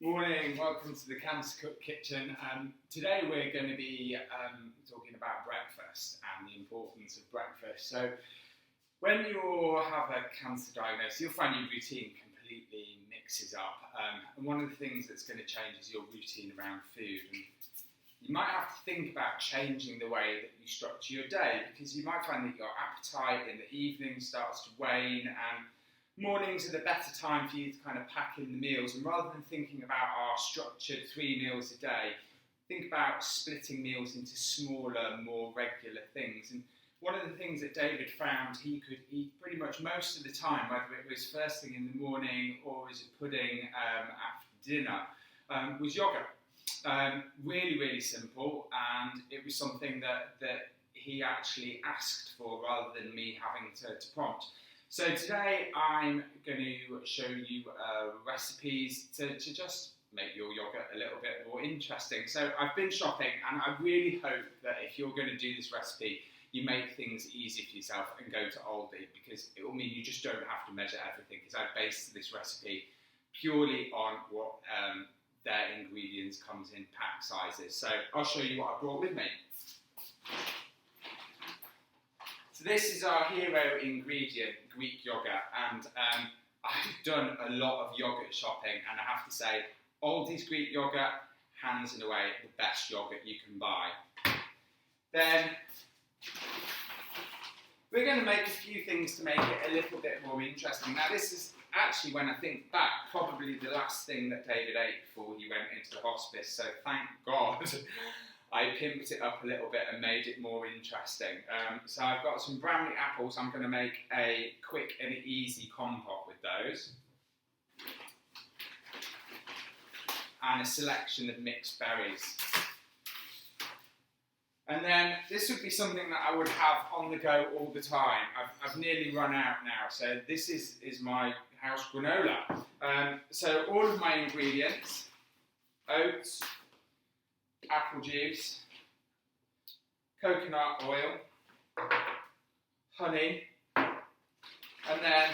Morning, welcome to the Cancer Cook Kitchen. Today we're going to be talking about breakfast and the importance of breakfast. So when you have a cancer diagnosis, you'll find your routine completely mixes up. And one of the things that's going to change is your routine around food. And you might have to think about changing the way that you structure your day, because you might find that your appetite in the evening starts to wane, and mornings are the better time for you to kind of pack in the meals. And rather than thinking about our structured 3 meals a day, think about splitting meals into smaller, more regular things. And one of the things that David found he could eat pretty much most of the time, whether it was first thing in the morning or as a pudding after dinner, was yogurt. Really, really simple, and it was something that he actually asked for rather than me having to prompt. So today I'm going to show you recipes to just make your yogurt a little bit more interesting. So I've been shopping, and I really hope that if you're going to do this recipe, you make things easy for yourself and go to Aldi, because it will mean you just don't have to measure everything, because I've based this recipe purely on what their ingredients comes in pack sizes. So I'll show you what I brought with me. So this is our hero ingredient, Greek yogurt, and I've done a lot of yogurt shopping, and I have to say, Aldi's Greek yogurt, hands and away, the best yogurt you can buy. Then we're going to make a few things to make it a little bit more interesting. Now this is actually, when I think back, probably the last thing that David ate before he went into the hospice, so thank God I pimped it up a little bit and made it more interesting. So I've got some brownie apples. I'm going to make a quick and easy compote with those. And a selection of mixed berries. And then this would be something that I would have on the go all the time. I've nearly run out now, so this is my house granola. So all of my ingredients: oats, apple juice, coconut oil, honey, and then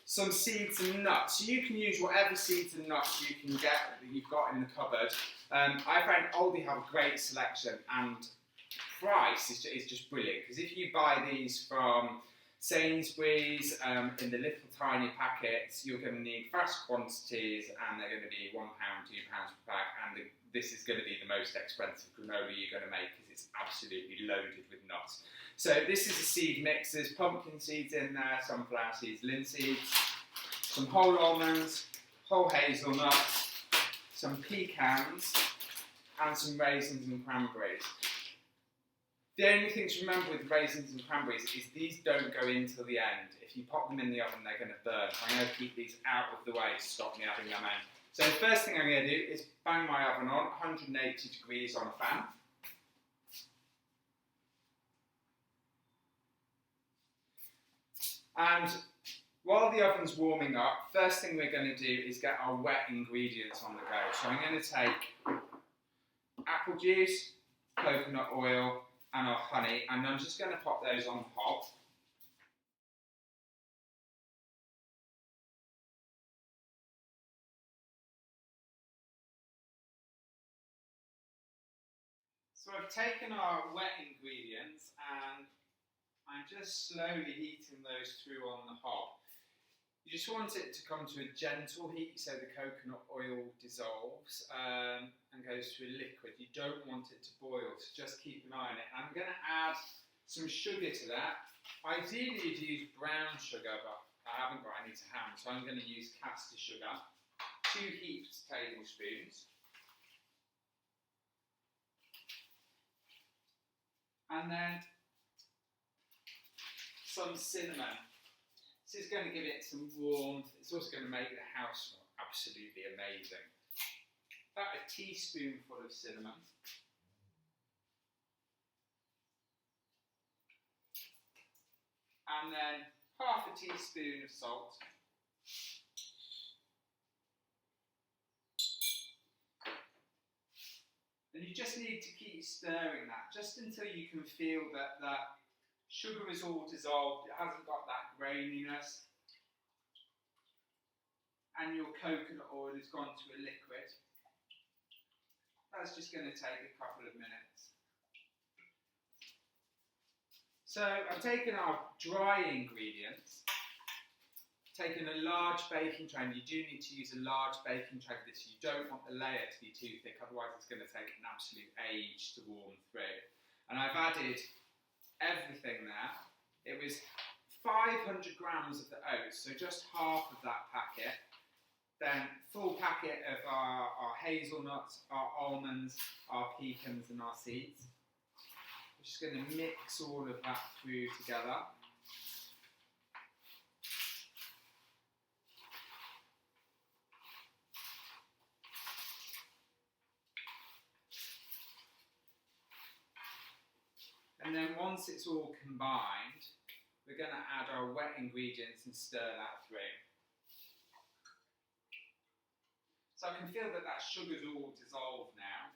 some seeds and nuts. So you can use whatever seeds and nuts you can get that you've got in the cupboard. I found Aldi have a great selection, and price is just brilliant, because if you buy these from Sainsbury's in the little tiny packets, you're going to need vast quantities, and they're going to be £1, £2 per pack, and this is going to be the most expensive granola you're going to make, because it's absolutely loaded with nuts. So this is a seed mix. There's pumpkin seeds in there, sunflower seeds, linseeds, some whole almonds, whole hazelnuts, some pecans, and some raisins and cranberries. The only thing to remember with raisins and cranberries is these don't go in till the end. If you pop them in the oven, they're going to burn. So I'm going to keep these out of the way to stop me having them in. So the first thing I'm going to do is bang my oven on, 180 degrees on a fan. And while the oven's warming up, first thing we're going to do is get our wet ingredients on the go. So I'm going to take apple juice, coconut oil, and our honey, and I'm just going to pop those on the hob. So I've taken our wet ingredients and I'm just slowly heating those through on the hob. You just want it to come to a gentle heat so the coconut oil dissolves and goes to a liquid. You don't want it to boil, so just keep an eye on it. I'm going to add some sugar to that. Ideally you'd use brown sugar, but I haven't got any to hand, so I'm going to use caster sugar. 2 heaped tablespoons. And then some cinnamon. This is going to give it some warmth. It's also going to make the house smell absolutely amazing. About a teaspoonful of cinnamon. And then half a teaspoon of salt. And you just need to keep stirring that just until you can feel that sugar is all dissolved. It hasn't got that graininess. and your coconut oil has gone to a liquid. That's just going to take a couple of minutes. So I've taken our dry ingredients, taken a large baking tray, and you do need to use a large baking tray for this. You don't want the layer to be too thick, otherwise it's going to take an absolute age to warm through. And I've added everything there. It was 500 grams of the oats, so just half of that packet. Then full packet of our hazelnuts, our almonds, our pecans and our seeds. I'm just going to mix all of that through together. And then once it's all combined, we're going to add our wet ingredients and stir that through. So I can feel that that sugar's all dissolved now.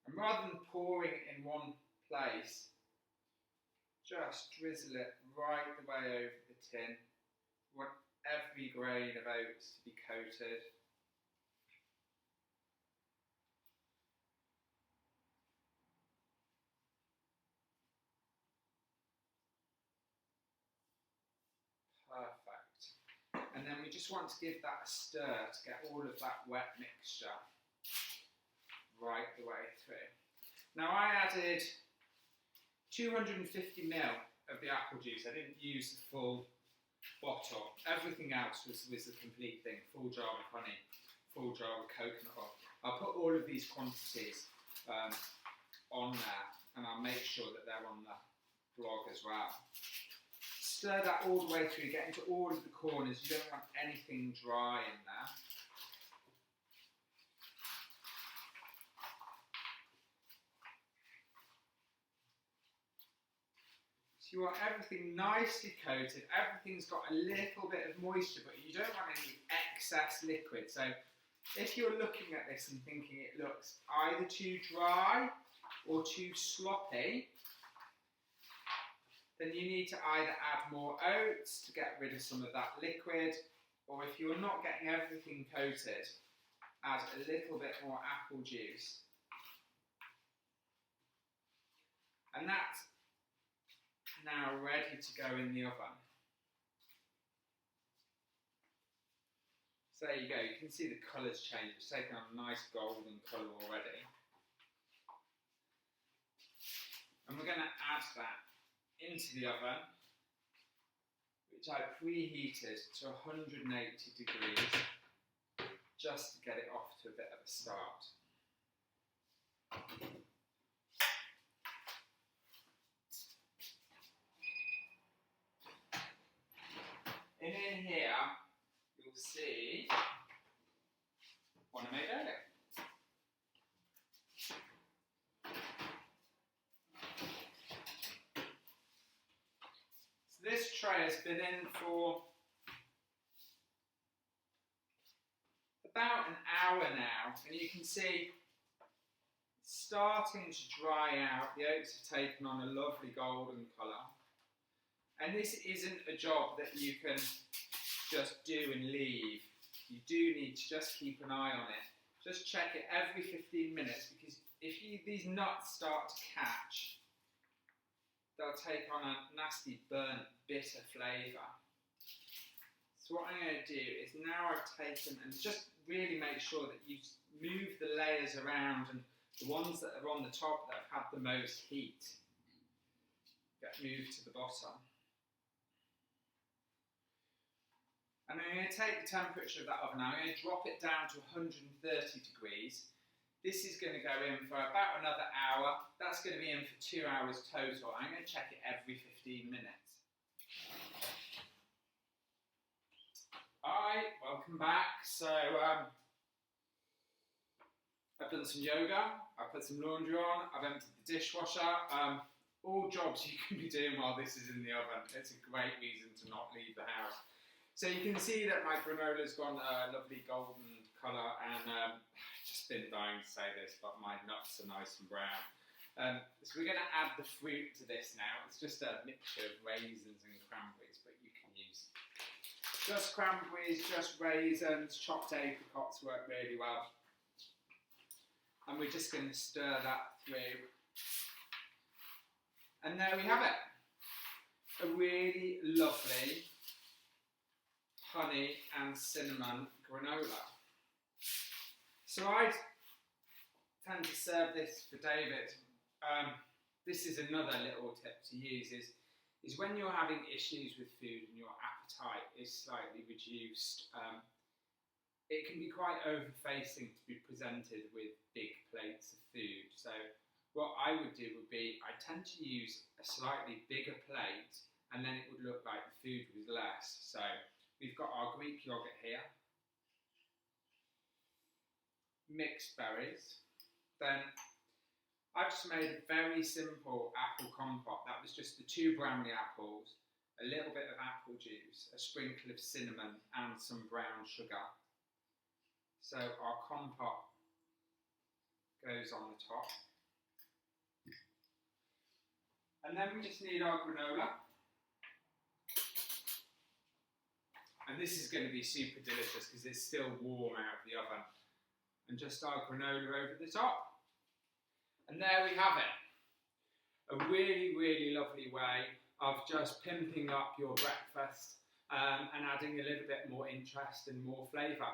And rather than pouring it in one place, just drizzle it right the way over the tin. We want every grain of oats to be coated. Perfect. And then we just want to give that a stir to get all of that wet mixture right the way through. Now I added 250 ml of the apple juice. I didn't use the full bottle. Everything else was the complete thing. Full jar of honey, full jar of coconut oil. I'll put all of these quantities on there, and I'll make sure that they're on the blog as well. Stir that all the way through, get into all of the corners. You don't want anything dry in there. So you want everything nicely coated, everything's got a little bit of moisture, but you don't want any excess liquid. So if you're looking at this and thinking it looks either too dry or too sloppy, then you need to either add more oats to get rid of some of that liquid, or if you're not getting everything coated, add a little bit more apple juice. And that's now ready to go in the oven. So there you go, you can see the colours change. It's taken on a nice golden colour already. And we're going to add that into the oven, which I preheated to 180 degrees, just to get it off to a bit of a start. And in here, you'll see what I made earlier. So this tray has been in for about an hour now, and you can see it's starting to dry out. The oats have taken on a lovely golden colour. And this isn't a job that you can just do and leave. You do need to just keep an eye on it. Just check it every 15 minutes, because if these nuts start to catch, they'll take on a nasty, burnt, bitter flavour. So what I'm going to do is, now I've taken, and just really make sure that you move the layers around, and the ones that are on the top that have had the most heat get moved to the bottom. And I'm going to take the temperature of that oven now. I'm going to drop it down to 130 degrees. This is going to go in for about another hour. That's going to be in for 2 hours total. I'm going to check it every 15 minutes. Alright, welcome back. So, I've done some yoga, I've put some laundry on, I've emptied the dishwasher. All jobs you can be doing while this is in the oven. It's a great reason to not leave the house. So you can see that my granola's gone a lovely golden colour, and I've just been dying to say this, but my nuts are nice and brown. So we're going to add the fruit to this now. It's just a mixture of raisins and cranberries, but you can use just cranberries, just raisins, chopped apricots work really well. And we're just going to stir that through. And there we have it. A really lovely honey and cinnamon granola. So I tend to serve this for David. This is another little tip to use is when you're having issues with food and your appetite is slightly reduced, it can be quite over-facing to be presented with big plates of food. So what I would do would be, I tend to use a slightly bigger plate and then it would look like the food was less. So we've got our Greek yogurt here, mixed berries, then I've just made a very simple apple compote. That was just the 2 Bramley apples, a little bit of apple juice, a sprinkle of cinnamon and some brown sugar. So our compote goes on the top. And then we just need our granola. And this is going to be super delicious because it's still warm out of the oven. And just our granola over the top. And there we have it. A really, really lovely way of just pimping up your breakfast and adding a little bit more interest and more flavour.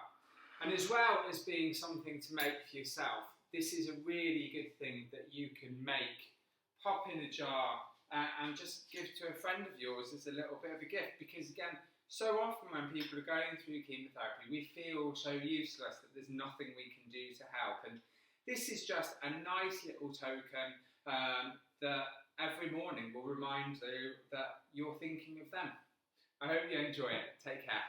And as well as being something to make for yourself, this is a really good thing that you can make, pop in a jar and just give to a friend of yours as a little bit of a gift. Because again, so often when people are going through chemotherapy, we feel so useless that there's nothing we can do to help. And this is just a nice little token that every morning will remind you that you're thinking of them. I hope you enjoy it. Take care.